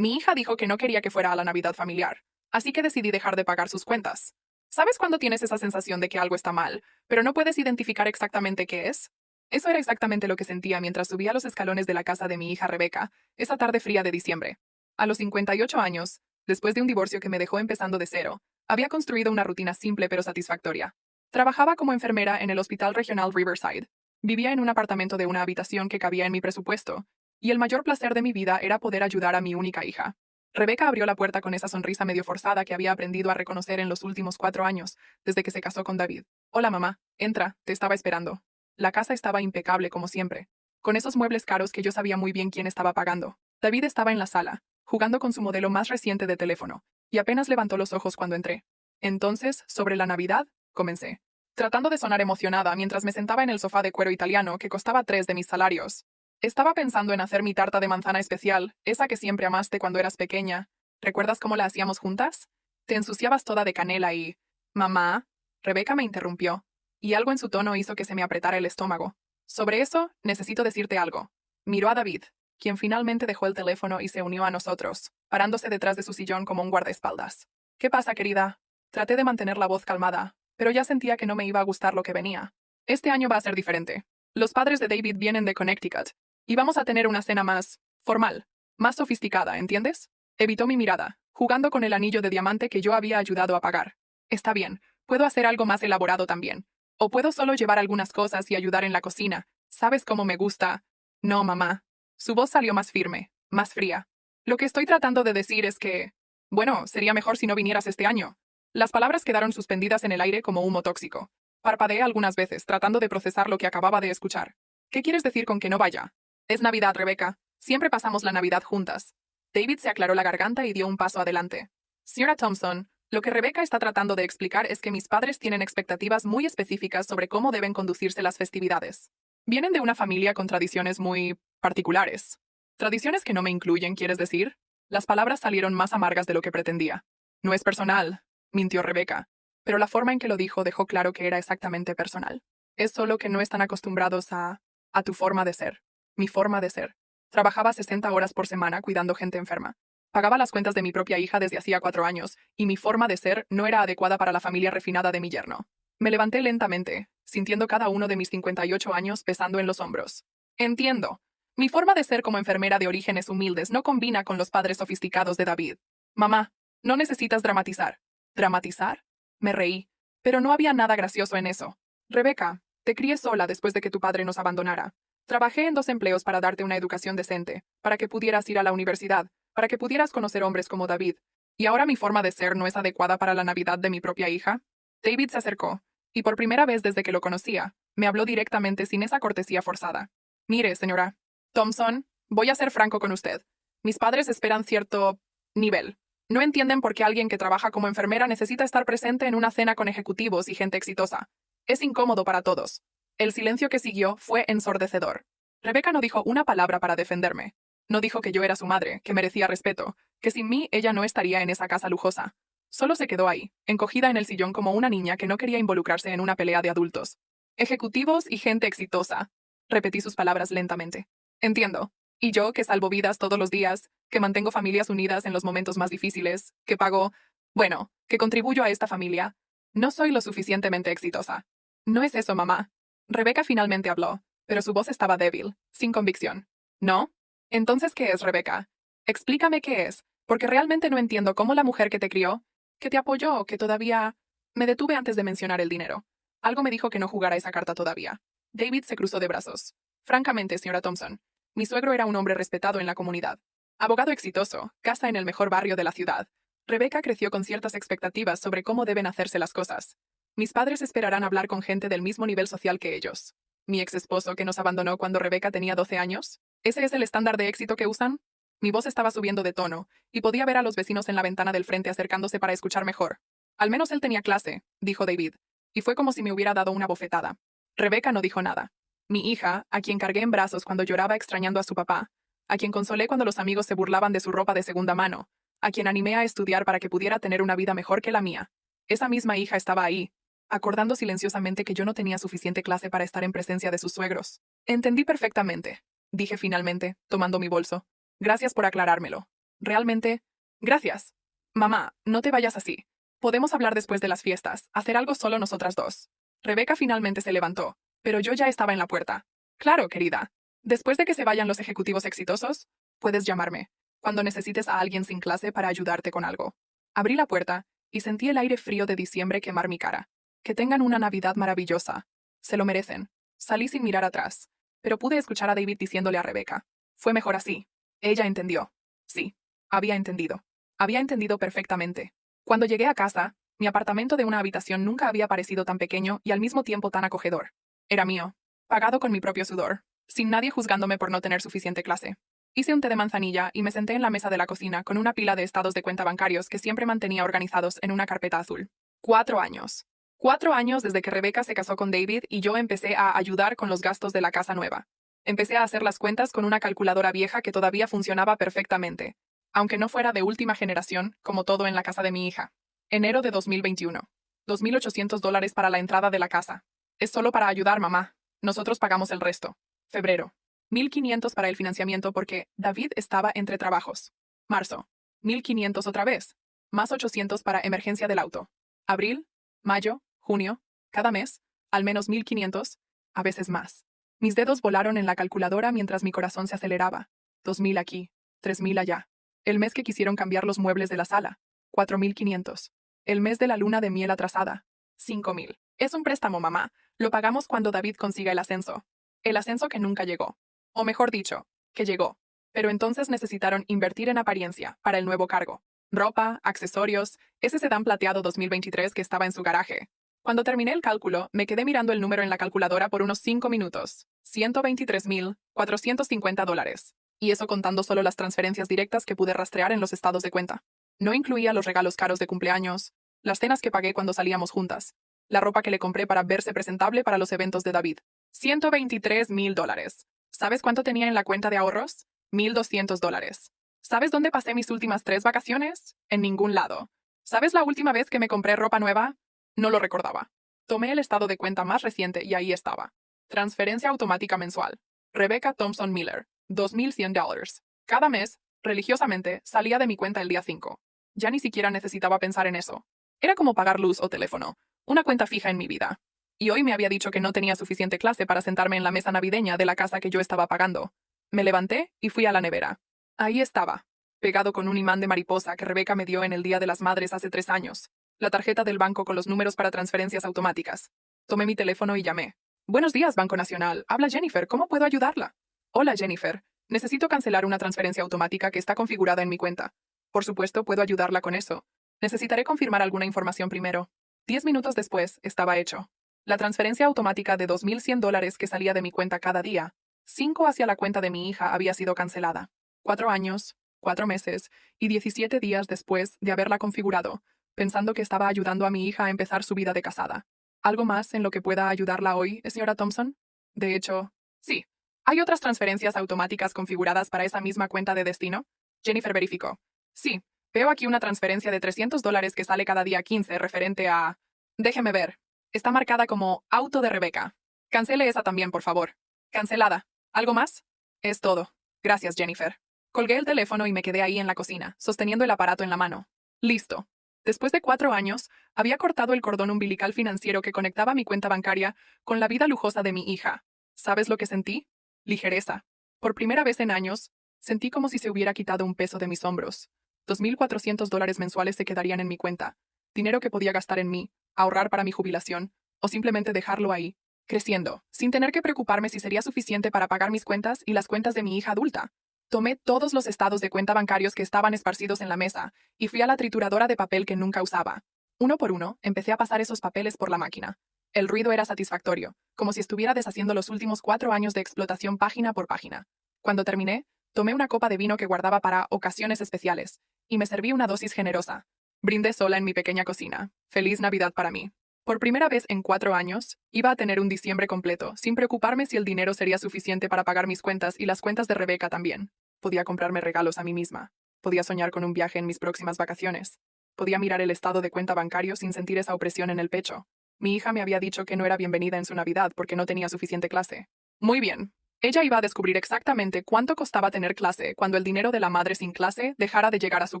Mi hija dijo que no quería que fuera a la Navidad familiar, así que decidí dejar de pagar sus cuentas. ¿Sabes cuando tienes esa sensación de que algo está mal, pero no puedes identificar exactamente qué es? Eso era exactamente lo que sentía mientras subía los escalones de la casa de mi hija Rebeca, esa tarde fría de diciembre. A los 58 años, después de un divorcio que me dejó empezando de cero, había construido una rutina simple pero satisfactoria. Trabajaba como enfermera en el Hospital Regional Riverside. Vivía en un apartamento de una habitación que cabía en mi presupuesto, y el mayor placer de mi vida era poder ayudar a mi única hija. Rebeca abrió la puerta con esa sonrisa medio forzada que había aprendido a reconocer en los últimos 4 años, desde que se casó con David. Hola mamá, entra, te estaba esperando. La casa estaba impecable como siempre, con esos muebles caros que yo sabía muy bien quién estaba pagando. David estaba en la sala, jugando con su modelo más reciente de teléfono, y apenas levantó los ojos cuando entré. Entonces, sobre la Navidad, comencé, tratando de sonar emocionada mientras me sentaba en el sofá de cuero italiano que costaba 3 de mis salarios. Estaba pensando en hacer mi tarta de manzana especial, esa que siempre amaste cuando eras pequeña. ¿Recuerdas cómo la hacíamos juntas? Te ensuciabas toda de canela y... Mamá. Rebeca me interrumpió, y algo en su tono hizo que se me apretara el estómago. Sobre eso, necesito decirte algo. Miró a David, quien finalmente dejó el teléfono y se unió a nosotros, parándose detrás de su sillón como un guardaespaldas. ¿Qué pasa, querida? Traté de mantener la voz calmada, pero ya sentía que no me iba a gustar lo que venía. Este año va a ser diferente. Los padres de David vienen de Connecticut, y vamos a tener una cena más formal, más sofisticada, ¿entiendes? Evitó mi mirada, jugando con el anillo de diamante que yo había ayudado a pagar. Está bien, puedo hacer algo más elaborado también. O puedo solo llevar algunas cosas y ayudar en la cocina. ¿Sabes cómo me gusta? No, mamá. Su voz salió más firme, más fría. Lo que estoy tratando de decir es que... Bueno, sería mejor si no vinieras este año. Las palabras quedaron suspendidas en el aire como humo tóxico. Parpadeé algunas veces, tratando de procesar lo que acababa de escuchar. ¿Qué quieres decir con que no vaya? Es Navidad, Rebeca. Siempre pasamos la Navidad juntas. David se aclaró la garganta y dio un paso adelante. Señora Thompson, lo que Rebeca está tratando de explicar es que mis padres tienen expectativas muy específicas sobre cómo deben conducirse las festividades. Vienen de una familia con tradiciones muy particulares. Tradiciones que no me incluyen, ¿quieres decir? Las palabras salieron más amargas de lo que pretendía. No es personal, mintió Rebeca, pero la forma en que lo dijo dejó claro que era exactamente personal. Es solo que no están acostumbrados a tu forma de ser. Mi forma de ser. Trabajaba 60 horas por semana cuidando gente enferma. Pagaba las cuentas de mi propia hija desde hacía 4 años, y mi forma de ser no era adecuada para la familia refinada de mi yerno. Me levanté lentamente, sintiendo cada uno de mis 58 años pesando en los hombros. Entiendo. Mi forma de ser como enfermera de orígenes humildes no combina con los padres sofisticados de David. Mamá, no necesitas dramatizar. ¿Dramatizar? Me reí. Pero no había nada gracioso en eso. Rebeca, te crié sola después de que tu padre nos abandonara. Trabajé en 2 empleos para darte una educación decente, para que pudieras ir a la universidad, para que pudieras conocer hombres como David. ¿Y ahora mi forma de ser no es adecuada para la Navidad de mi propia hija? David se acercó, y por primera vez desde que lo conocía, me habló directamente sin esa cortesía forzada. Mire, señora Thompson, voy a ser franco con usted. Mis padres esperan cierto nivel. No entienden por qué alguien que trabaja como enfermera necesita estar presente en una cena con ejecutivos y gente exitosa. Es incómodo para todos. El silencio que siguió fue ensordecedor. Rebeca no dijo una palabra para defenderme. No dijo que yo era su madre, que merecía respeto, que sin mí ella no estaría en esa casa lujosa. Solo se quedó ahí, encogida en el sillón como una niña que no quería involucrarse en una pelea de adultos. Ejecutivos y gente exitosa. Repetí sus palabras lentamente. Entiendo. Y yo, que salvo vidas todos los días, que mantengo familias unidas en los momentos más difíciles, que pago... Bueno, que contribuyo a esta familia. No soy lo suficientemente exitosa. No es eso, mamá. Rebeca finalmente habló, pero su voz estaba débil, sin convicción. ¿No? Entonces, ¿qué es, Rebeca? Explícame qué es, porque realmente no entiendo cómo la mujer que te crió, que te apoyó, que todavía... Me detuve antes de mencionar el dinero. Algo me dijo que no jugara esa carta todavía. David se cruzó de brazos. Francamente, señora Thompson, mi suegro era un hombre respetado en la comunidad. Abogado exitoso, casa en el mejor barrio de la ciudad. Rebeca creció con ciertas expectativas sobre cómo deben hacerse las cosas. Mis padres esperarán hablar con gente del mismo nivel social que ellos. ¿Mi ex esposo que nos abandonó cuando Rebeca tenía 12 años? ¿Ese es el estándar de éxito que usan? Mi voz estaba subiendo de tono, y podía ver a los vecinos en la ventana del frente acercándose para escuchar mejor. Al menos él tenía clase, dijo David, y fue como si me hubiera dado una bofetada. Rebeca no dijo nada. Mi hija, a quien cargué en brazos cuando lloraba extrañando a su papá, a quien consolé cuando los amigos se burlaban de su ropa de segunda mano, a quien animé a estudiar para que pudiera tener una vida mejor que la mía. Esa misma hija estaba ahí, acordando silenciosamente que yo no tenía suficiente clase para estar en presencia de sus suegros. Entendí perfectamente, dije finalmente, tomando mi bolso. Gracias por aclarármelo. Realmente, gracias. Mamá, no te vayas así. Podemos hablar después de las fiestas, hacer algo solo nosotras dos. Rebeca finalmente se levantó, pero yo ya estaba en la puerta. Claro, querida. Después de que se vayan los ejecutivos exitosos, puedes llamarme, cuando necesites a alguien sin clase para ayudarte con algo. Abrí la puerta y sentí el aire frío de diciembre quemar mi cara. Que tengan una Navidad maravillosa. Se lo merecen. Salí sin mirar atrás, pero pude escuchar a David diciéndole a Rebeca. Fue mejor así. Ella entendió. Sí, había entendido. Había entendido perfectamente. Cuando llegué a casa, mi apartamento de una habitación nunca había parecido tan pequeño y al mismo tiempo tan acogedor. Era mío, pagado con mi propio sudor, sin nadie juzgándome por no tener suficiente clase. Hice un té de manzanilla y me senté en la mesa de la cocina con una pila de estados de cuenta bancarios que siempre mantenía organizados en una carpeta azul. 4 años. 4 años desde que Rebeca se casó con David y yo empecé a ayudar con los gastos de la casa nueva. Empecé a hacer las cuentas con una calculadora vieja que todavía funcionaba perfectamente, aunque no fuera de última generación, como todo en la casa de mi hija. Enero de 2021. $2,800 para la entrada de la casa. Es solo para ayudar, mamá. Nosotros pagamos el resto. Febrero. 1,500 para el financiamiento porque David estaba entre trabajos. Marzo. 1,500 otra vez. Más 800 para emergencia del auto. Abril, mayo, junio. Cada mes, al menos 1,500, a veces más. Mis dedos volaron en la calculadora mientras mi corazón se aceleraba. 2,000 aquí, 3,000 allá. El mes que quisieron cambiar los muebles de la sala. 4,500. El mes de la luna de miel atrasada. 5,000. Es un préstamo, mamá. Lo pagamos cuando David consiga el ascenso. El ascenso que nunca llegó. O mejor dicho, que llegó. Pero entonces necesitaron invertir en apariencia para el nuevo cargo. Ropa, accesorios, ese sedán plateado 2023 que estaba en su garaje. Cuando terminé el cálculo, me quedé mirando el número en la calculadora por unos 5 minutos. $123,450. Y eso contando solo las transferencias directas que pude rastrear en los estados de cuenta. No incluía los regalos caros de cumpleaños, las cenas que pagué cuando salíamos juntas, la ropa que le compré para verse presentable para los eventos de David. $123,000. ¿Sabes cuánto tenía en la cuenta de ahorros? $1,200. ¿Sabes dónde pasé mis últimas 3 vacaciones? En ningún lado. ¿Sabes la última vez que me compré ropa nueva? No lo recordaba. Tomé el estado de cuenta más reciente y ahí estaba. Transferencia automática mensual. Rebecca Thompson Miller. $2,100. Cada mes, religiosamente, salía de mi cuenta el día 5. Ya ni siquiera necesitaba pensar en eso. Era como pagar luz o teléfono. Una cuenta fija en mi vida. Y hoy me había dicho que no tenía suficiente clase para sentarme en la mesa navideña de la casa que yo estaba pagando. Me levanté y fui a la nevera. Ahí estaba, pegado con un imán de mariposa que Rebeca me dio en el Día de las Madres hace 3 años. La tarjeta del banco con los números para transferencias automáticas. Tomé mi teléfono y llamé. Buenos días, Banco Nacional. Habla Jennifer. ¿Cómo puedo ayudarla? Hola, Jennifer. Necesito cancelar una transferencia automática que está configurada en mi cuenta. Por supuesto, puedo ayudarla con eso. Necesitaré confirmar alguna información primero. 10 minutos después, estaba hecho. La transferencia automática de $2,100 que salía de mi cuenta cada día, 5 hacia la cuenta de mi hija, había sido cancelada. 4 años, 4 meses y 17 días después de haberla configurado, pensando que estaba ayudando a mi hija a empezar su vida de casada. ¿Algo más en lo que pueda ayudarla hoy, señora Thompson? De hecho, sí. ¿Hay otras transferencias automáticas configuradas para esa misma cuenta de destino? Jennifer verificó. Sí, veo aquí una transferencia de $300 que sale cada día 15 referente a... Déjeme ver. Está marcada como auto de Rebeca. Cancele esa también, por favor. Cancelada. ¿Algo más? Es todo. Gracias, Jennifer. Colgué el teléfono y me quedé ahí en la cocina, sosteniendo el aparato en la mano. Listo. Después de 4 años, había cortado el cordón umbilical financiero que conectaba mi cuenta bancaria con la vida lujosa de mi hija. ¿Sabes lo que sentí? Ligereza. Por primera vez en años, sentí como si se hubiera quitado un peso de mis hombros. $2,400 mensuales se quedarían en mi cuenta. Dinero que podía gastar en mí, ahorrar para mi jubilación, o simplemente dejarlo ahí, creciendo, sin tener que preocuparme si sería suficiente para pagar mis cuentas y las cuentas de mi hija adulta. Tomé todos los estados de cuenta bancarios que estaban esparcidos en la mesa y fui a la trituradora de papel que nunca usaba. Uno por uno, empecé a pasar esos papeles por la máquina. El ruido era satisfactorio, como si estuviera deshaciendo los últimos 4 años de explotación página por página. Cuando terminé, tomé una copa de vino que guardaba para ocasiones especiales, y me serví una dosis generosa. Brindé sola en mi pequeña cocina. Feliz Navidad para mí. Por primera vez en 4 años, iba a tener un diciembre completo, sin preocuparme si el dinero sería suficiente para pagar mis cuentas y las cuentas de Rebeca también. Podía comprarme regalos a mí misma. Podía soñar con un viaje en mis próximas vacaciones. Podía mirar el estado de cuenta bancario sin sentir esa opresión en el pecho. Mi hija me había dicho que no era bienvenida en su Navidad porque no tenía suficiente clase. Muy bien. Ella iba a descubrir exactamente cuánto costaba tener clase cuando el dinero de la madre sin clase dejara de llegar a su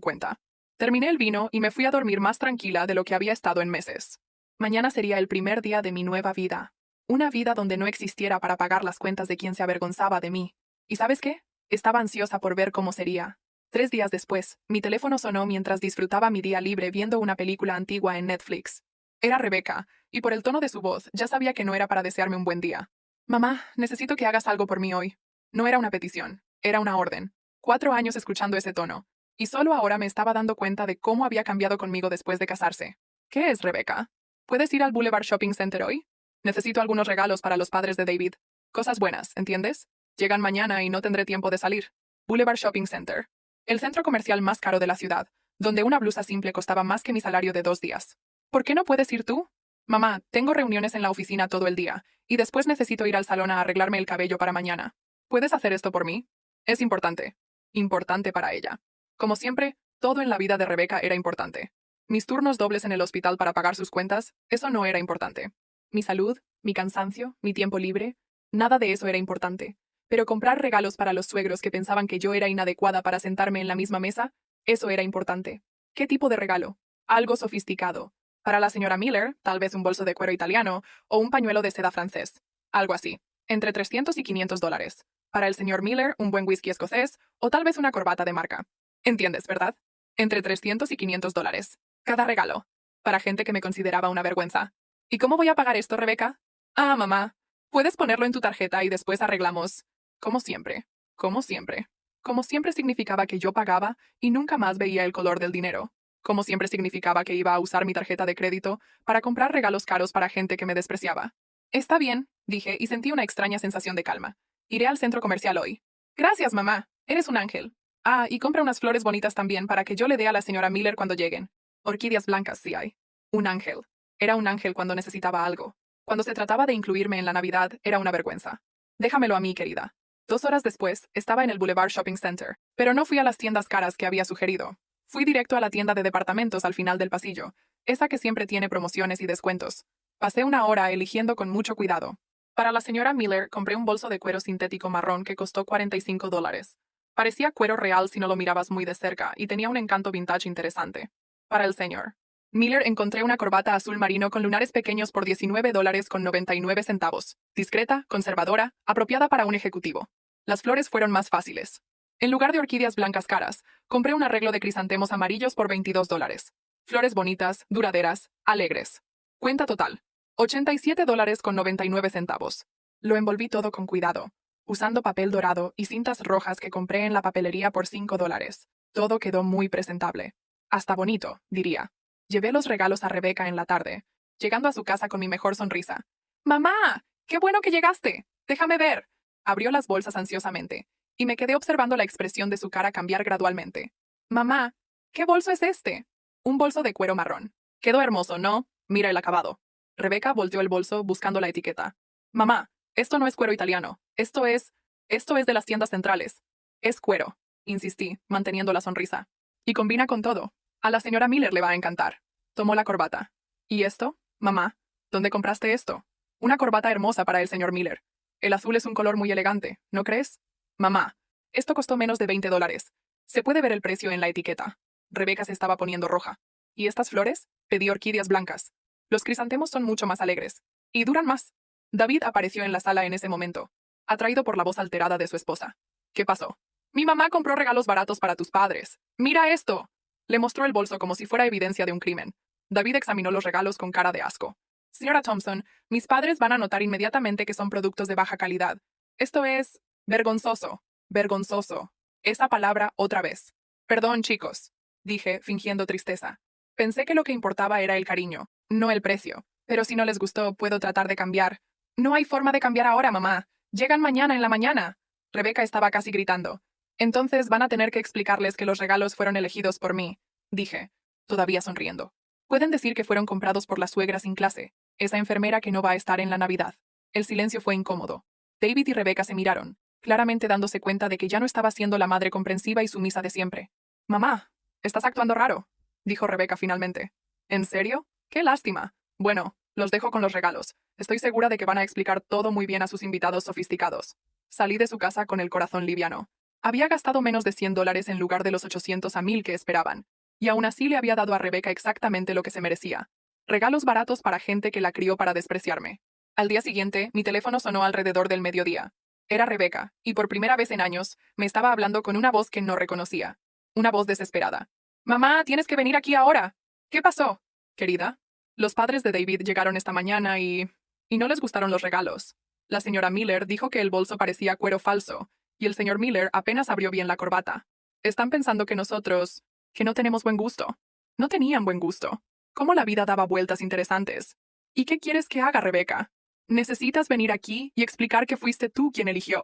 cuenta. Terminé el vino y me fui a dormir más tranquila de lo que había estado en meses. Mañana sería el primer día de mi nueva vida. Una vida donde no existiera para pagar las cuentas de quien se avergonzaba de mí. ¿Y sabes qué? Estaba ansiosa por ver cómo sería. 3 días después, mi teléfono sonó mientras disfrutaba mi día libre viendo una película antigua en Netflix. Era Rebeca, y por el tono de su voz ya sabía que no era para desearme un buen día. Mamá, necesito que hagas algo por mí hoy. No era una petición, era una orden. 4 años escuchando ese tono. Y solo ahora me estaba dando cuenta de cómo había cambiado conmigo después de casarse. ¿Qué es, Rebeca? ¿Puedes ir al Boulevard Shopping Center hoy? Necesito algunos regalos para los padres de David. Cosas buenas, ¿entiendes? Llegan mañana y no tendré tiempo de salir. Boulevard Shopping Center. El centro comercial más caro de la ciudad, donde una blusa simple costaba más que mi salario de 2 días. ¿Por qué no puedes ir tú? Mamá, tengo reuniones en la oficina todo el día, y después necesito ir al salón a arreglarme el cabello para mañana. ¿Puedes hacer esto por mí? Es importante. Importante para ella. Como siempre, todo en la vida de Rebeca era importante. Mis turnos dobles en el hospital para pagar sus cuentas, eso no era importante. Mi salud, mi cansancio, mi tiempo libre, nada de eso era importante. Pero comprar regalos para los suegros que pensaban que yo era inadecuada para sentarme en la misma mesa, eso era importante. ¿Qué tipo de regalo? Algo sofisticado. Para la señora Miller, tal vez un bolso de cuero italiano o un pañuelo de seda francés. Algo así. Entre $300 y $500. Para el señor Miller, un buen whisky escocés o tal vez una corbata de marca. ¿Entiendes, verdad? Entre $300 y $500. Cada regalo. Para gente que me consideraba una vergüenza. ¿Y cómo voy a pagar esto, Rebeca? Ah, mamá. Puedes ponerlo en tu tarjeta y después arreglamos. Como siempre. Como siempre. Como siempre significaba que yo pagaba y nunca más veía el color del dinero. Como siempre significaba que iba a usar mi tarjeta de crédito para comprar regalos caros para gente que me despreciaba. Está bien, dije y sentí una extraña sensación de calma. Iré al centro comercial hoy. Gracias, mamá. Eres un ángel. Ah, y compra unas flores bonitas también para que yo le dé a la señora Miller cuando lleguen. Orquídeas blancas, sí hay. Un ángel. Era un ángel cuando necesitaba algo. Cuando se trataba de incluirme en la Navidad, era una vergüenza. Déjamelo a mí, querida. 2 horas después, estaba en el Boulevard Shopping Center, pero no fui a las tiendas caras que había sugerido. Fui directo a la tienda de departamentos al final del pasillo, esa que siempre tiene promociones y descuentos. Pasé una hora eligiendo con mucho cuidado. Para la señora Miller, compré un bolso de cuero sintético marrón que costó $45. Parecía cuero real si no lo mirabas muy de cerca y tenía un encanto vintage interesante. Para el señor Miller encontré una corbata azul marino con lunares pequeños por $19.99. Discreta, conservadora, apropiada para un ejecutivo. Las flores fueron más fáciles. En lugar de orquídeas blancas caras, compré un arreglo de crisantemos amarillos por $22. Flores bonitas, duraderas, alegres. Cuenta total. $87.99. Lo envolví todo con cuidado, usando papel dorado y cintas rojas que compré en la papelería por $5. Todo quedó muy presentable. Hasta bonito, diría. Llevé los regalos a Rebeca en la tarde, llegando a su casa con mi mejor sonrisa. ¡Mamá! ¡Qué bueno que llegaste! Déjame ver. Abrió las bolsas ansiosamente, y me quedé observando la expresión de su cara cambiar gradualmente. Mamá, ¿qué bolso es este? Un bolso de cuero marrón. Quedó hermoso, ¿no? Mira el acabado. Rebeca volteó el bolso buscando la etiqueta. Mamá, esto no es cuero italiano. Esto es de las tiendas centrales. Es cuero, insistí, manteniendo la sonrisa. Y combina con todo. A la señora Miller le va a encantar. Tomó la corbata. ¿Y esto? Mamá, ¿dónde compraste esto? Una corbata hermosa para el señor Miller. El azul es un color muy elegante, ¿no crees? Mamá, esto costó menos de $20. Se puede ver el precio en la etiqueta. Rebeca se estaba poniendo roja. ¿Y estas flores? Pedí orquídeas blancas. Los crisantemos son mucho más alegres. Y duran más. David apareció en la sala en ese momento, atraído por la voz alterada de su esposa. ¿Qué pasó? Mi mamá compró regalos baratos para tus padres. ¡Mira esto! Le mostró el bolso como si fuera evidencia de un crimen. David examinó los regalos con cara de asco. Señora Thompson, mis padres van a notar inmediatamente que son productos de baja calidad. Esto es vergonzoso. Vergonzoso. Esa palabra otra vez. Perdón, chicos, dije, fingiendo tristeza. Pensé que lo que importaba era el cariño, no el precio. Pero si no les gustó, puedo tratar de cambiar. No hay forma de cambiar ahora, mamá. Llegan mañana en la mañana. Rebeca estaba casi gritando. Entonces van a tener que explicarles que los regalos fueron elegidos por mí, dije, todavía sonriendo. Pueden decir que fueron comprados por la suegra sin clase, esa enfermera que no va a estar en la Navidad. El silencio fue incómodo. David y Rebeca se miraron, claramente dándose cuenta de que ya no estaba siendo la madre comprensiva y sumisa de siempre. Mamá, estás actuando raro, dijo Rebeca finalmente. ¿En serio? ¡Qué lástima! Bueno, los dejo con los regalos. Estoy segura de que van a explicar todo muy bien a sus invitados sofisticados. Salí de su casa con el corazón liviano. Había gastado menos de $100 en lugar de los 800 a 1000 que esperaban. Y aún así le había dado a Rebeca exactamente lo que se merecía. Regalos baratos para gente que la crió para despreciarme. Al día siguiente, mi teléfono sonó alrededor del mediodía. Era Rebeca, y por primera vez en años, me estaba hablando con una voz que no reconocía. Una voz desesperada. Mamá, tienes que venir aquí ahora. ¿Qué pasó? Querida. Los padres de David llegaron esta mañana y no les gustaron los regalos. La señora Miller dijo que el bolso parecía cuero falso, y el señor Miller apenas abrió bien la corbata. Están pensando que nosotros, que no tenemos buen gusto. No tenían buen gusto. Cómo la vida daba vueltas interesantes. ¿Y qué quieres que haga, Rebeca? Necesitas venir aquí y explicar que fuiste tú quien eligió.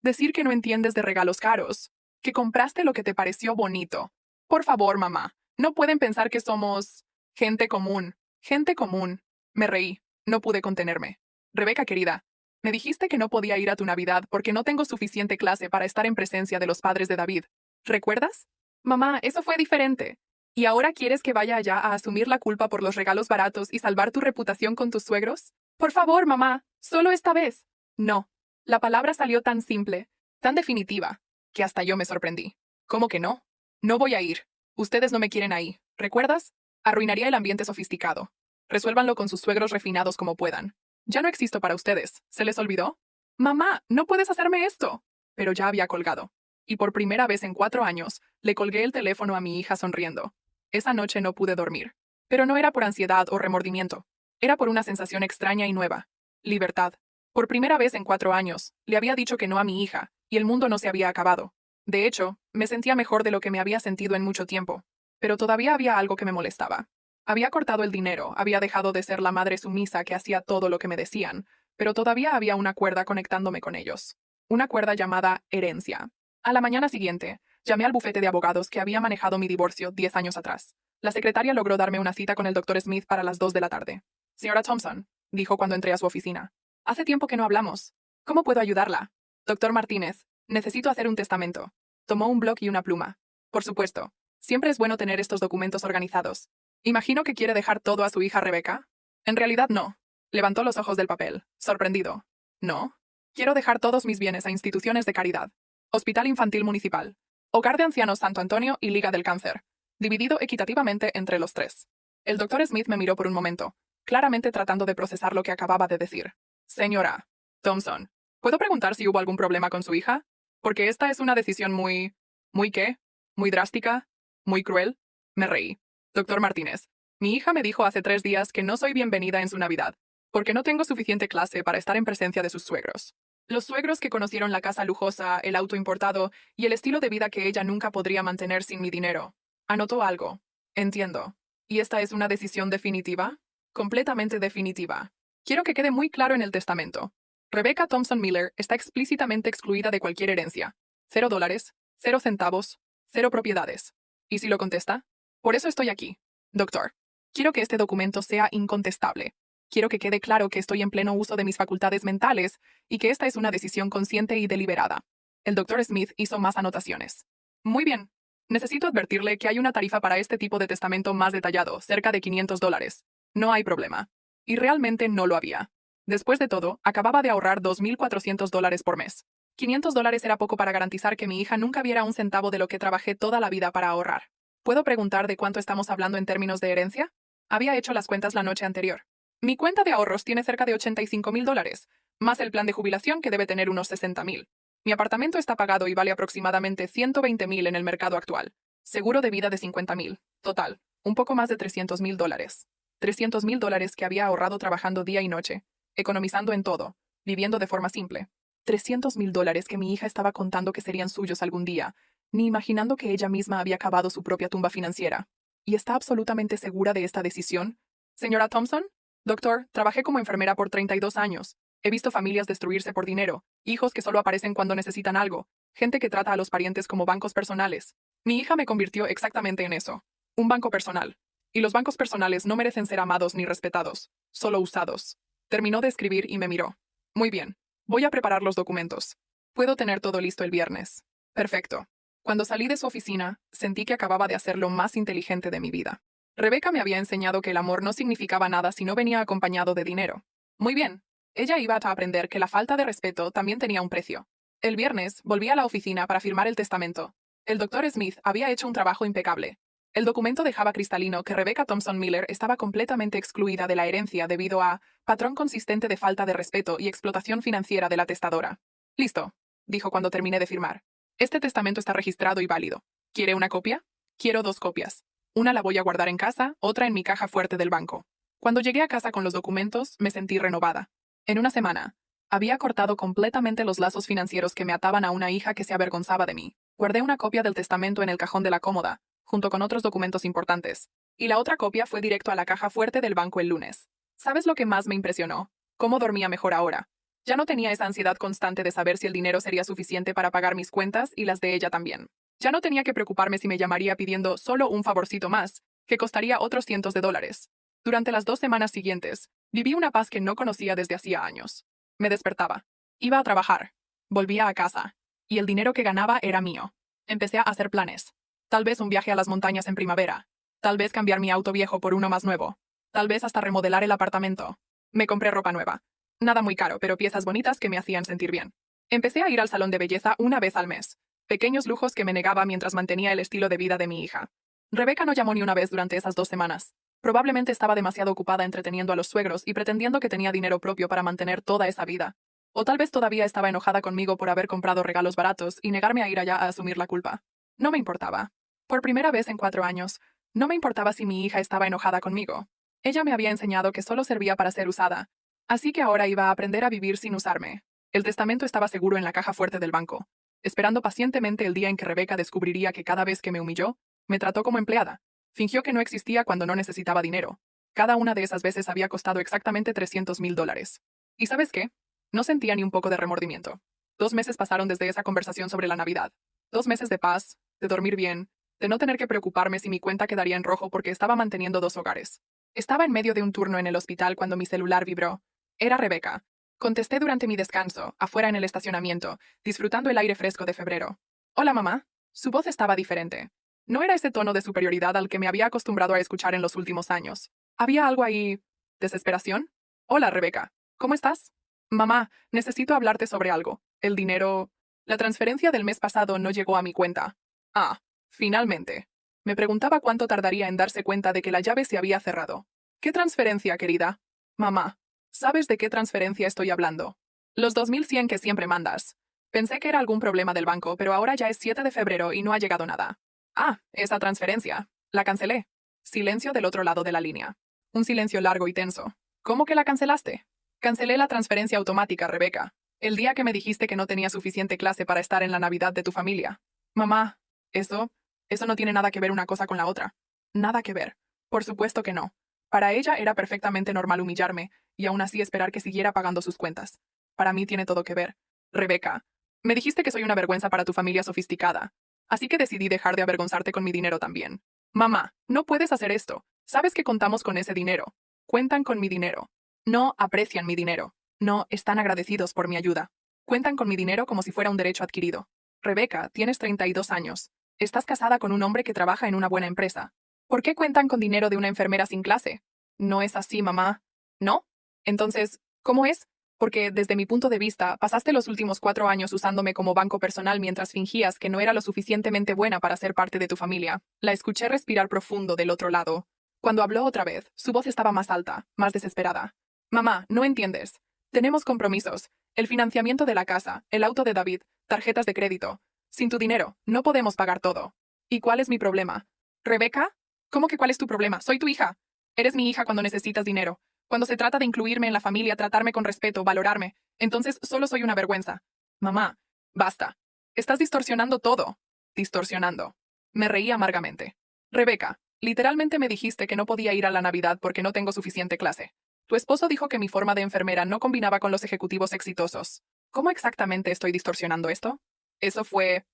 Decir que no entiendes de regalos caros. Que compraste lo que te pareció bonito. Por favor, mamá. No pueden pensar que somos gente común. Gente común. Me reí. No pude contenerme. Rebeca, querida, me dijiste que no podía ir a tu Navidad porque no tengo suficiente clase para estar en presencia de los padres de David. ¿Recuerdas? Mamá, eso fue diferente. ¿Y ahora quieres que vaya allá a asumir la culpa por los regalos baratos y salvar tu reputación con tus suegros? Por favor, mamá, solo esta vez. No. La palabra salió tan simple, tan definitiva, que hasta yo me sorprendí. ¿Cómo que no? No voy a ir. Ustedes no me quieren ahí, ¿recuerdas? Arruinaría el ambiente sofisticado. Resuélvanlo con sus suegros refinados como puedan. Ya no existo para ustedes. ¿Se les olvidó? Mamá, no puedes hacerme esto. Pero ya había colgado. Y por primera vez en 4 años, le colgué el teléfono a mi hija sonriendo. Esa noche no pude dormir. Pero no era por ansiedad o remordimiento. Era por una sensación extraña y nueva. Libertad. Por primera vez en 4 años, le había dicho que no a mi hija, y el mundo no se había acabado. De hecho, me sentía mejor de lo que me había sentido en mucho tiempo. Pero todavía había algo que me molestaba. Había cortado el dinero, había dejado de ser la madre sumisa que hacía todo lo que me decían, pero todavía había una cuerda conectándome con ellos. Una cuerda llamada herencia. A la mañana siguiente, llamé al bufete de abogados que había manejado mi divorcio 10 años atrás. La secretaria logró darme una cita con el doctor Smith para las 2 de la tarde. Señora Thompson, dijo cuando entré a su oficina. Hace tiempo que no hablamos. ¿Cómo puedo ayudarla? Doctor Martínez, necesito hacer un testamento. Tomó un bloc y una pluma. Por supuesto. Siempre es bueno tener estos documentos organizados. Imagino que quiere dejar todo a su hija Rebeca. En realidad no. Levantó los ojos del papel, sorprendido. No. Quiero dejar todos mis bienes a instituciones de caridad. Hospital Infantil Municipal. Hogar de Ancianos Santo Antonio y Liga del Cáncer. Dividido equitativamente entre los 3. El doctor Smith me miró por un momento, claramente tratando de procesar lo que acababa de decir. Señora Thompson, ¿puedo preguntar si hubo algún problema con su hija? Porque esta es una decisión muy... ¿Muy qué? ¿Muy drástica? ¿Muy cruel? Me reí. Doctor Martínez, mi hija me dijo hace 3 días que no soy bienvenida en su Navidad, porque no tengo suficiente clase para estar en presencia de sus suegros. Los suegros que conocieron la casa lujosa, el auto importado y el estilo de vida que ella nunca podría mantener sin mi dinero. Anotó algo. Entiendo. ¿Y esta es una decisión definitiva? Completamente definitiva. Quiero que quede muy claro en el testamento. Rebecca Thompson Miller está explícitamente excluida de cualquier herencia. $0, 0 centavos, 0 propiedades. ¿Y si lo contesta? Por eso estoy aquí. Doctor, quiero que este documento sea incontestable. Quiero que quede claro que estoy en pleno uso de mis facultades mentales y que esta es una decisión consciente y deliberada. El doctor Smith hizo más anotaciones. Muy bien. Necesito advertirle que hay una tarifa para este tipo de testamento más detallado, cerca de $500. No hay problema. Y realmente no lo había. Después de todo, acababa de ahorrar $2,400 por mes. $500 era poco para garantizar que mi hija nunca viera un centavo de lo que trabajé toda la vida para ahorrar. ¿Puedo preguntar de cuánto estamos hablando en términos de herencia? Había hecho las cuentas la noche anterior. Mi cuenta de ahorros tiene cerca de $85,000, más el plan de jubilación que debe tener unos $60,000. Mi apartamento está pagado y vale aproximadamente $120,000 en el mercado actual. Seguro de vida de $50,000. Total, un poco más de $300,000. $300,000 que había ahorrado trabajando día y noche, economizando en todo, viviendo de forma simple. $300,000 que mi hija estaba contando que serían suyos algún día, ni imaginando que ella misma había cavado su propia tumba financiera. ¿Y está absolutamente segura de esta decisión? Señora Thompson, doctor, trabajé como enfermera por 32 años. He visto familias destruirse por dinero, hijos que solo aparecen cuando necesitan algo, gente que trata a los parientes como bancos personales. Mi hija me convirtió exactamente en eso. Un banco personal. Y los bancos personales no merecen ser amados ni respetados, solo usados. Terminó de escribir y me miró. Muy bien. Voy a preparar los documentos. Puedo tener todo listo el viernes. Perfecto. Cuando salí de su oficina, sentí que acababa de hacer lo más inteligente de mi vida. Rebeca me había enseñado que el amor no significaba nada si no venía acompañado de dinero. Muy bien. Ella iba a aprender que la falta de respeto también tenía un precio. El viernes, volví a la oficina para firmar el testamento. El doctor Smith había hecho un trabajo impecable. El documento dejaba cristalino que Rebecca Thompson Miller estaba completamente excluida de la herencia debido a patrón consistente de falta de respeto y explotación financiera de la testadora. Listo, dijo cuando terminé de firmar. Este testamento está registrado y válido. ¿Quiere una copia? Quiero 2 copias. Una la voy a guardar en casa, otra en mi caja fuerte del banco. Cuando llegué a casa con los documentos, me sentí renovada. En una semana, había cortado completamente los lazos financieros que me ataban a una hija que se avergonzaba de mí. Guardé una copia del testamento en el cajón de la cómoda, junto con otros documentos importantes. Y la otra copia fue directo a la caja fuerte del banco el lunes. ¿Sabes lo que más me impresionó? Cómo dormía mejor ahora. Ya no tenía esa ansiedad constante de saber si el dinero sería suficiente para pagar mis cuentas y las de ella también. Ya no tenía que preocuparme si me llamaría pidiendo solo un favorcito más, que costaría otros cientos de dólares. Durante las 2 semanas siguientes, viví una paz que no conocía desde hacía años. Me despertaba. Iba a trabajar. Volvía a casa. Y el dinero que ganaba era mío. Empecé a hacer planes. Tal vez un viaje a las montañas en primavera. Tal vez cambiar mi auto viejo por uno más nuevo. Tal vez hasta remodelar el apartamento. Me compré ropa nueva. Nada muy caro, pero piezas bonitas que me hacían sentir bien. Empecé a ir al salón de belleza una vez al mes. Pequeños lujos que me negaba mientras mantenía el estilo de vida de mi hija. Rebecca no llamó ni una vez durante esas 2 semanas. Probablemente estaba demasiado ocupada entreteniendo a los suegros y pretendiendo que tenía dinero propio para mantener toda esa vida. O tal vez todavía estaba enojada conmigo por haber comprado regalos baratos y negarme a ir allá a asumir la culpa. No me importaba. Por primera vez en 4 años, no me importaba si mi hija estaba enojada conmigo. Ella me había enseñado que solo servía para ser usada. Así que ahora iba a aprender a vivir sin usarme. El testamento estaba seguro en la caja fuerte del banco, esperando pacientemente el día en que Rebecca descubriría que cada vez que me humilló, me trató como empleada. Fingió que no existía cuando no necesitaba dinero. Cada una de esas veces había costado exactamente $300,000. ¿Y sabes qué? No sentía ni un poco de remordimiento. 2 meses pasaron desde esa conversación sobre la Navidad. 2 meses de paz, de dormir bien, de no tener que preocuparme si mi cuenta quedaría en rojo porque estaba manteniendo 2 hogares. Estaba en medio de un turno en el hospital cuando mi celular vibró. Era Rebecca. Contesté durante mi descanso, afuera en el estacionamiento, disfrutando el aire fresco de febrero. Hola, mamá. Su voz estaba diferente. No era ese tono de superioridad al que me había acostumbrado a escuchar en los últimos años. ¿Había algo ahí? ¿Desesperación? Hola, Rebecca. ¿Cómo estás? Mamá, necesito hablarte sobre algo. El dinero... La transferencia del mes pasado no llegó a mi cuenta. Ah, finalmente. Me preguntaba cuánto tardaría en darse cuenta de que la llave se había cerrado. ¿Qué transferencia, querida? Mamá, ¿sabes de qué transferencia estoy hablando? Los 2,100 que siempre mandas. Pensé que era algún problema del banco, pero ahora ya es 7 de febrero y no ha llegado nada. Ah, esa transferencia. La cancelé. Silencio del otro lado de la línea. Un silencio largo y tenso. ¿Cómo que la cancelaste? Cancelé la transferencia automática, Rebecca. El día que me dijiste que no tenía suficiente clase para estar en la Navidad de tu familia. Mamá, eso no tiene nada que ver una cosa con la otra. Nada que ver. Por supuesto que no. Para ella era perfectamente normal humillarme, y aún así esperar que siguiera pagando sus cuentas. Para mí tiene todo que ver. Rebecca, me dijiste que soy una vergüenza para tu familia sofisticada. Así que decidí dejar de avergonzarte con mi dinero también. Mamá, no puedes hacer esto. Sabes que contamos con ese dinero. Cuentan con mi dinero. No aprecian mi dinero. No están agradecidos por mi ayuda. Cuentan con mi dinero como si fuera un derecho adquirido. Rebecca, tienes 32 años. Estás casada con un hombre que trabaja en una buena empresa. ¿Por qué cuentan con dinero de una enfermera sin clase? No es así, mamá. ¿No? Entonces, ¿cómo es? Porque, desde mi punto de vista, pasaste los últimos 4 años usándome como banco personal mientras fingías que no era lo suficientemente buena para ser parte de tu familia. La escuché respirar profundo del otro lado. Cuando habló otra vez, su voz estaba más alta, más desesperada. Mamá, no entiendes. Tenemos compromisos. El financiamiento de la casa, el auto de David, tarjetas de crédito. Sin tu dinero, no podemos pagar todo. ¿Y cuál es mi problema? ¿Rebecca? ¿Cómo que cuál es tu problema? Soy tu hija. Eres mi hija cuando necesitas dinero. Cuando se trata de incluirme en la familia, tratarme con respeto, valorarme, entonces solo soy una vergüenza. Mamá, basta. Estás distorsionando todo. Distorsionando. Me reí amargamente. Rebecca, literalmente me dijiste que no podía ir a la Navidad porque no tengo suficiente clase. Tu esposo dijo que mi forma de enfermera no combinaba con los ejecutivos exitosos. ¿Cómo exactamente estoy distorsionando esto? Eso fue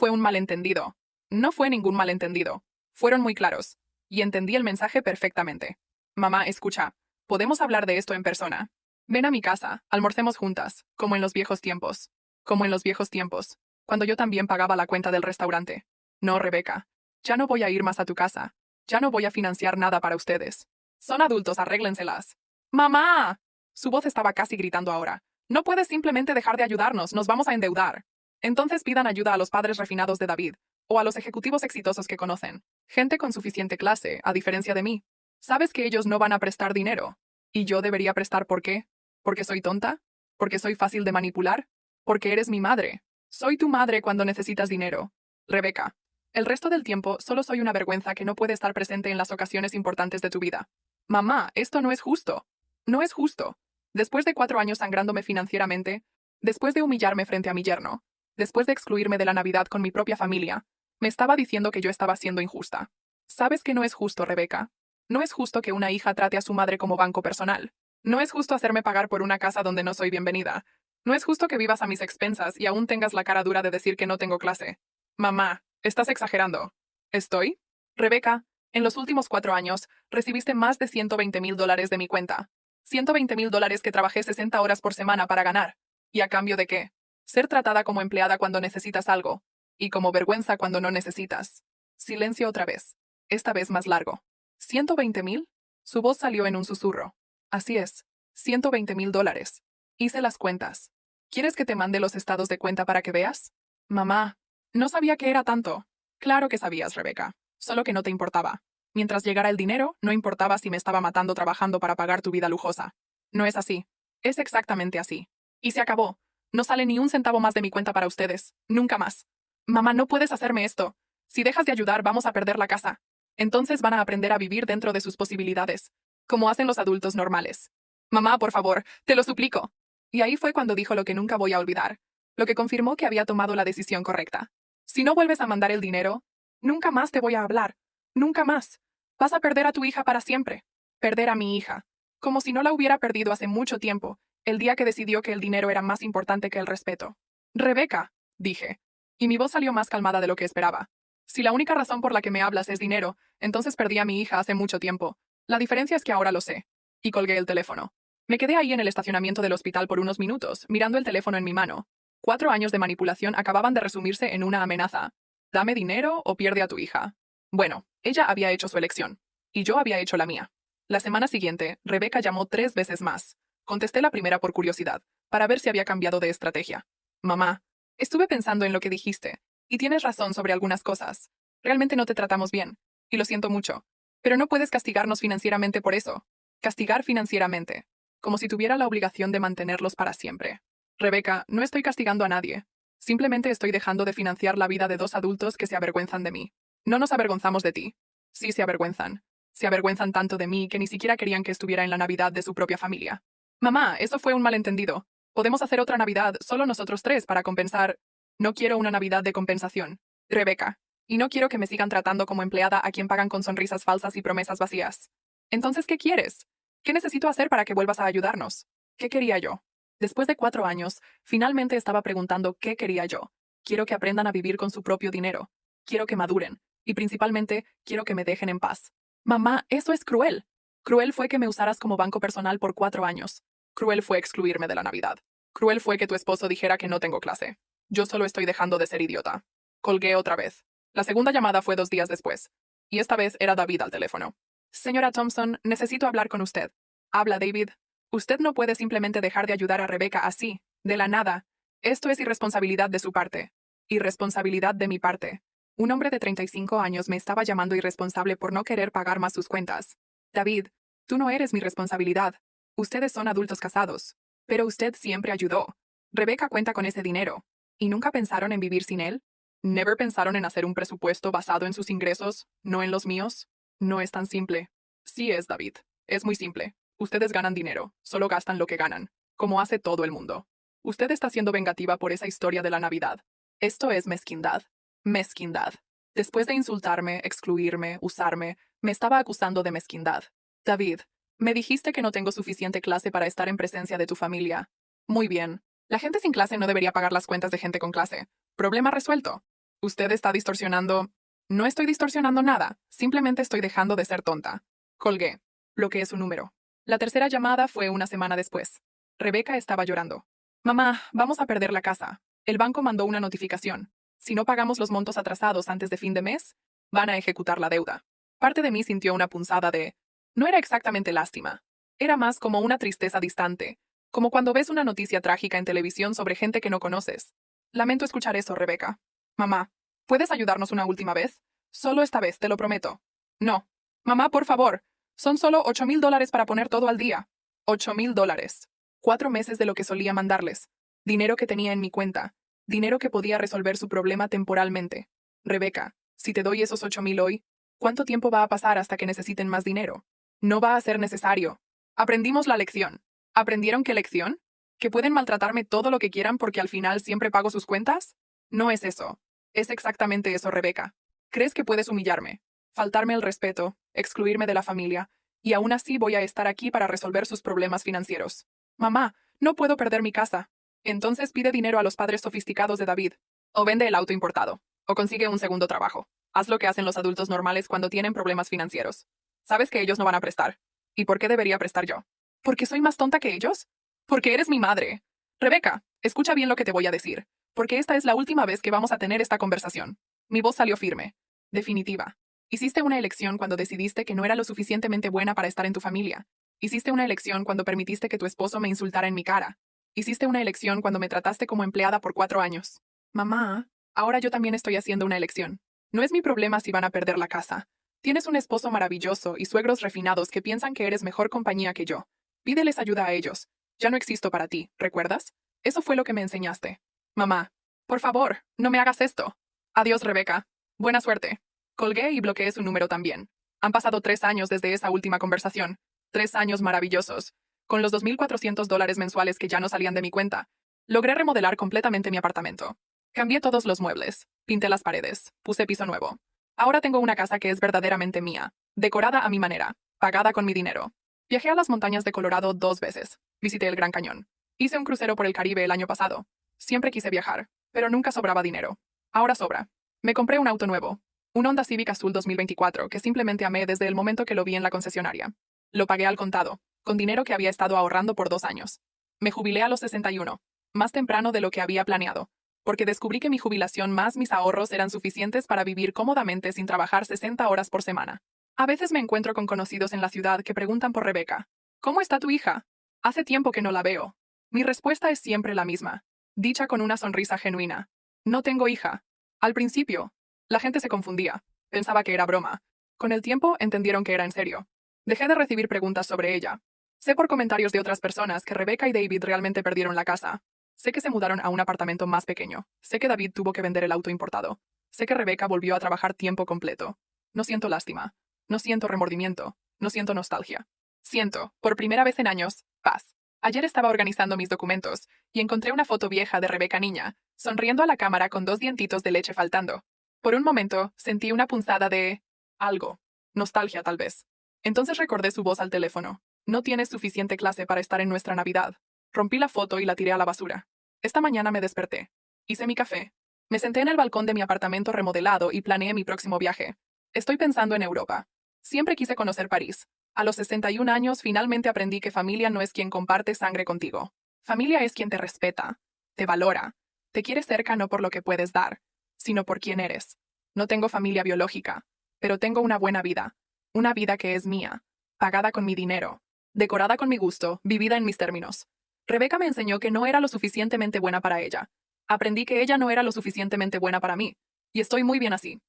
un malentendido. No fue ningún malentendido. Fueron muy claros. Y entendí el mensaje perfectamente. Mamá, escucha. Podemos hablar de esto en persona. Ven a mi casa, almorcemos juntas, como en los viejos tiempos. Como en los viejos tiempos, cuando yo también pagaba la cuenta del restaurante. No, Rebecca. Ya no voy a ir más a tu casa. Ya no voy a financiar nada para ustedes. Son adultos, arréglenselas. ¡Mamá! Su voz estaba casi gritando ahora. No puedes simplemente dejar de ayudarnos, nos vamos a endeudar. Entonces pidan ayuda a los padres refinados de David, o a los ejecutivos exitosos que conocen. Gente con suficiente clase, a diferencia de mí. Sabes que ellos no van a prestar dinero. ¿Y yo debería prestar por qué? ¿Porque soy tonta? ¿Porque soy fácil de manipular? Porque eres mi madre. Soy tu madre cuando necesitas dinero. Rebeca. El resto del tiempo solo soy una vergüenza que no puede estar presente en las ocasiones importantes de tu vida. Mamá, esto no es justo. No es justo. Después de 4 años sangrándome financieramente, después de humillarme frente a mi yerno, después de excluirme de la Navidad con mi propia familia, me estaba diciendo que yo estaba siendo injusta. ¿Sabes que no es justo, Rebeca? No es justo que una hija trate a su madre como banco personal. No es justo hacerme pagar por una casa donde no soy bienvenida. No es justo que vivas a mis expensas y aún tengas la cara dura de decir que no tengo clase. Mamá, estás exagerando. ¿Estoy? Rebeca, en los últimos 4 años, recibiste más de $120,000 de mi cuenta. $120,000 que trabajé 60 horas por semana para ganar. ¿Y a cambio de qué? Ser tratada como empleada cuando necesitas algo. Y como vergüenza cuando no necesitas. Silencio otra vez. Esta vez más largo. ¿$120,000? Su voz salió en un susurro. Así es. $120,000. Hice las cuentas. ¿Quieres que te mande los estados de cuenta para que veas? Mamá. No sabía que era tanto. Claro que sabías, Rebeca. Solo que no te importaba. Mientras llegara el dinero, no importaba si me estaba matando trabajando para pagar tu vida lujosa. No es así. Es exactamente así. Y se acabó. No sale ni un centavo más de mi cuenta para ustedes. Nunca más. Mamá, no puedes hacerme esto. Si dejas de ayudar, vamos a perder la casa. Entonces van a aprender a vivir dentro de sus posibilidades, como hacen los adultos normales. Mamá, por favor, te lo suplico. Y ahí fue cuando dijo lo que nunca voy a olvidar, lo que confirmó que había tomado la decisión correcta. Si no vuelves a mandar el dinero, nunca más te voy a hablar. Nunca más. Vas a perder a tu hija para siempre. Perder a mi hija. Como si no la hubiera perdido hace mucho tiempo, el día que decidió que el dinero era más importante que el respeto. Rebeca, dije. Y mi voz salió más calmada de lo que esperaba. Si la única razón por la que me hablas es dinero, entonces perdí a mi hija hace mucho tiempo. La diferencia es que ahora lo sé. Y colgué el teléfono. Me quedé ahí en el estacionamiento del hospital por unos minutos, mirando el teléfono en mi mano. 4 años de manipulación acababan de resumirse en una amenaza. Dame dinero o pierde a tu hija. Bueno, ella había hecho su elección. Y yo había hecho la mía. La semana siguiente, Rebeca llamó 3 veces más. Contesté la primera por curiosidad, para ver si había cambiado de estrategia. Mamá, estuve pensando en lo que dijiste. Y tienes razón sobre algunas cosas. Realmente no te tratamos bien. Y lo siento mucho. Pero no puedes castigarnos financieramente por eso. Castigar financieramente. Como si tuviera la obligación de mantenerlos para siempre. Rebeca, no estoy castigando a nadie. Simplemente estoy dejando de financiar la vida de 2 adultos que se avergüenzan de mí. No nos avergonzamos de ti. Sí se avergüenzan. Se avergüenzan tanto de mí que ni siquiera querían que estuviera en la Navidad de su propia familia. Mamá, eso fue un malentendido. Podemos hacer otra Navidad, solo nosotros 3, para compensar. No quiero una Navidad de compensación. Rebeca. Y no quiero que me sigan tratando como empleada a quien pagan con sonrisas falsas y promesas vacías. Entonces, ¿qué quieres? ¿Qué necesito hacer para que vuelvas a ayudarnos? ¿Qué quería yo? Después de 4 años, finalmente estaba preguntando qué quería yo. Quiero que aprendan a vivir con su propio dinero. Quiero que maduren. Y principalmente, quiero que me dejen en paz. Mamá, eso es cruel. Cruel fue que me usaras como banco personal por 4 años. Cruel fue excluirme de la Navidad. Cruel fue que tu esposo dijera que no tengo clase. Yo solo estoy dejando de ser idiota. Colgué otra vez. La segunda llamada fue 2 días después. Y esta vez era David al teléfono. Señora Thompson, necesito hablar con usted. Habla, David. Usted no puede simplemente dejar de ayudar a Rebeca así, de la nada. Esto es irresponsabilidad de su parte. Irresponsabilidad de mi parte. Un hombre de 35 años me estaba llamando irresponsable por no querer pagar más sus cuentas. David, tú no eres mi responsabilidad. Ustedes son adultos casados. Pero usted siempre ayudó. Rebeca cuenta con ese dinero. ¿Y nunca pensaron en vivir sin él? ¿Never pensaron en hacer un presupuesto basado en sus ingresos, no en los míos? No es tan simple. Sí es, David. Es muy simple. Ustedes ganan dinero, solo gastan lo que ganan, como hace todo el mundo. Usted está siendo vengativa por esa historia de la Navidad. Esto es mezquindad. Mezquindad. Después de insultarme, excluirme, usarme, me estaba acusando de mezquindad. David, me dijiste que no tengo suficiente clase para estar en presencia de tu familia. Muy bien. La gente sin clase no debería pagar las cuentas de gente con clase. Problema resuelto. Usted está distorsionando. No estoy distorsionando nada, simplemente estoy dejando de ser tonta. Colgué. Bloqueé su número. La tercera llamada fue una semana después. Rebeca estaba llorando. Mamá, vamos a perder la casa. El banco mandó una notificación. Si no pagamos los montos atrasados antes de fin de mes, van a ejecutar la deuda. Parte de mí sintió una punzada de... No era exactamente lástima. Era más como una tristeza distante, Como cuando ves una noticia trágica en televisión sobre gente que no conoces. Lamento escuchar eso, Rebeca. Mamá, ¿puedes ayudarnos una última vez? Solo esta vez, te lo prometo. No. Mamá, por favor. Son solo $8,000 para poner todo al día. $8,000. 4 meses de lo que solía mandarles. Dinero que tenía en mi cuenta. Dinero que podía resolver su problema temporalmente. Rebeca, si te doy esos 8,000 hoy, ¿cuánto tiempo va a pasar hasta que necesiten más dinero? No va a ser necesario. Aprendimos la lección. ¿Aprendieron qué lección? ¿Que pueden maltratarme todo lo que quieran porque al final siempre pago sus cuentas? No es eso. Es exactamente eso, Rebeca. ¿Crees que puedes humillarme, faltarme el respeto, excluirme de la familia, y aún así voy a estar aquí para resolver sus problemas financieros? Mamá, no puedo perder mi casa. Entonces pide dinero a los padres sofisticados de David. O vende el auto importado. O consigue un segundo trabajo. Haz lo que hacen los adultos normales cuando tienen problemas financieros. Sabes que ellos no van a prestar. ¿Y por qué debería prestar yo? ¿Porque soy más tonta que ellos? Porque eres mi madre. Rebeca, escucha bien lo que te voy a decir, porque esta es la última vez que vamos a tener esta conversación. Mi voz salió firme. Definitiva. Hiciste una elección cuando decidiste que no era lo suficientemente buena para estar en tu familia. Hiciste una elección cuando permitiste que tu esposo me insultara en mi cara. Hiciste una elección cuando me trataste como empleada por 4 años. Mamá, ahora yo también estoy haciendo una elección. No es mi problema si van a perder la casa. Tienes un esposo maravilloso y suegros refinados que piensan que eres mejor compañía que yo. Pídeles ayuda a ellos. Ya no existo para ti, ¿recuerdas? Eso fue lo que me enseñaste. Mamá, por favor, no me hagas esto. Adiós, Rebeca. Buena suerte. Colgué y bloqueé su número también. Han pasado 3 años desde esa última conversación. 3 años maravillosos. Con los $2,400 mensuales que ya no salían de mi cuenta, logré remodelar completamente mi apartamento. Cambié todos los muebles, pinté las paredes, puse piso nuevo. Ahora tengo una casa que es verdaderamente mía, decorada a mi manera, pagada con mi dinero. Viajé a las montañas de Colorado 2 veces. Visité el Gran Cañón. Hice un crucero por el Caribe el año pasado. Siempre quise viajar, pero nunca sobraba dinero. Ahora sobra. Me compré un auto nuevo. Un Honda Civic Azul 2024 que simplemente amé desde el momento que lo vi en la concesionaria. Lo pagué al contado, con dinero que había estado ahorrando por 2 años. Me jubilé a los 61, más temprano de lo que había planeado, porque descubrí que mi jubilación más mis ahorros eran suficientes para vivir cómodamente sin trabajar 60 horas por semana. A veces me encuentro con conocidos en la ciudad que preguntan por Rebeca. ¿Cómo está tu hija? Hace tiempo que no la veo. Mi respuesta es siempre la misma, dicha con una sonrisa genuina. No tengo hija. Al principio, la gente se confundía. Pensaba que era broma. Con el tiempo entendieron que era en serio. Dejé de recibir preguntas sobre ella. Sé por comentarios de otras personas que Rebeca y David realmente perdieron la casa. Sé que se mudaron a un apartamento más pequeño. Sé que David tuvo que vender el auto importado. Sé que Rebeca volvió a trabajar tiempo completo. No siento lástima. No siento remordimiento. No siento nostalgia. Siento, por primera vez en años, paz. Ayer estaba organizando mis documentos y encontré una foto vieja de Rebeca niña, sonriendo a la cámara con 2 dientitos de leche faltando. Por un momento, sentí una punzada de algo. Nostalgia, tal vez. Entonces recordé su voz al teléfono. No tienes suficiente clase para estar en nuestra Navidad. Rompí la foto y la tiré a la basura. Esta mañana me desperté. Hice mi café. Me senté en el balcón de mi apartamento remodelado y planeé mi próximo viaje. Estoy pensando en Europa. Siempre quise conocer París. A los 61 años finalmente aprendí que familia no es quien comparte sangre contigo. Familia es quien te respeta, te valora, te quiere cerca no por lo que puedes dar, sino por quién eres. No tengo familia biológica, pero tengo una buena vida. Una vida que es mía, pagada con mi dinero, decorada con mi gusto, vivida en mis términos. Rebeca me enseñó que no era lo suficientemente buena para ella. Aprendí que ella no era lo suficientemente buena para mí. Y estoy muy bien así.